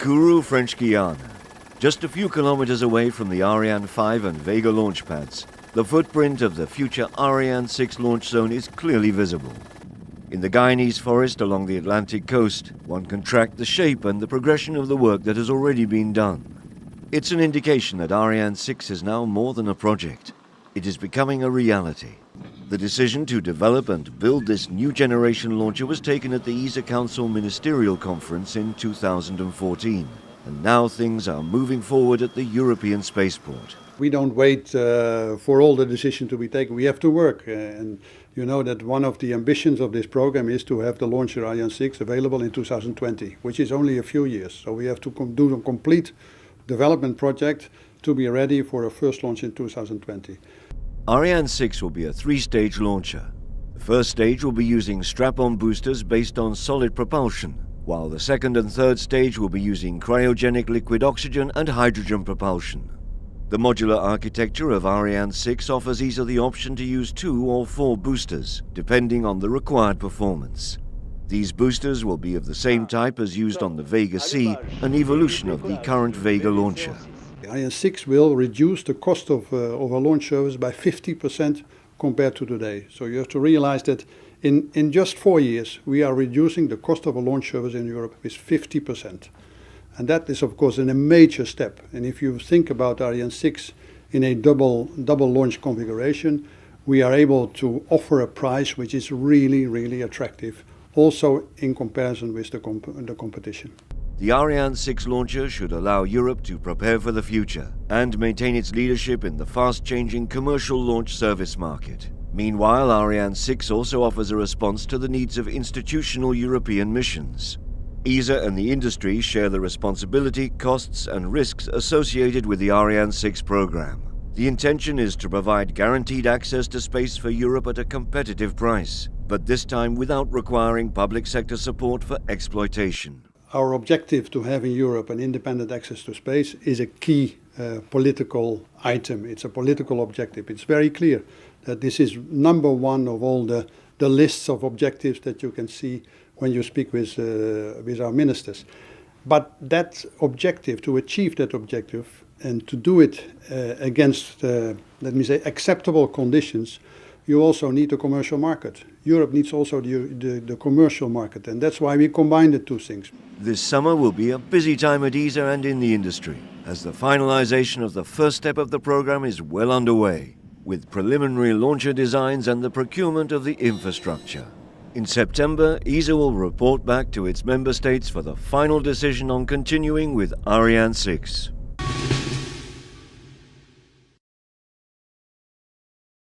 Kourou, French Guiana. Just a few kilometers away from the Ariane 5 and Vega launch pads, the footprint of the future Ariane 6 launch zone is clearly visible. In the Guyanese forest along the Atlantic coast, one can track the shape and the progression of the work that has already been done. It's an indication that Ariane 6 is now more than a project. It is becoming a reality. The decision to develop and build this new generation launcher was taken at the ESA Council Ministerial Conference in 2014. And now things are moving forward at the European spaceport. We don't wait for all the decisions to be taken. We have to work. And you know that one of the ambitions of this program is to have the launcher Ariane 6 available in 2020, which is only a few years. So we have to do a complete development project to be ready for a first launch in 2020. Ariane 6 will be a three-stage launcher. The first stage will be using strap-on boosters based on solid propulsion, while the second and third stage will be using cryogenic liquid oxygen and hydrogen propulsion. The modular architecture of Ariane 6 offers ESA the option to use 2 or 4 boosters, depending on the required performance. These boosters will be of the same type as used on the Vega C, an evolution of the current Vega launcher. Ariane 6 will reduce the cost of a launch service by 50% compared to today. So you have to realize that in just 4 years, we are reducing the cost of a launch service in Europe with 50%. And that is, of course, a major step. And if you think about Ariane 6 in a double launch configuration, we are able to offer a price which is really, really attractive, also in comparison with the competition. The Ariane 6 launcher should allow Europe to prepare for the future and maintain its leadership in the fast-changing commercial launch service market. Meanwhile, Ariane 6 also offers a response to the needs of institutional European missions. ESA and the industry share the responsibility, costs and risks associated with the Ariane 6 program. The intention is to provide guaranteed access to space for Europe at a competitive price, but this time without requiring public sector support for exploitation. Our objective to have in Europe an independent access to space is a key political item. It's a political objective. It's very clear that this is number one of all the lists of objectives that you can see when you speak with our ministers. But that objective, to achieve that objective and to do it against, let me say, acceptable conditions, you also need a commercial market. Europe needs also the commercial market, and that's why we combine the two things. This summer will be a busy time at ESA and in the industry, as the finalization of the first step of the program is well underway, with preliminary launcher designs and the procurement of the infrastructure. In September, ESA will report back to its member states for the final decision on continuing with Ariane 6.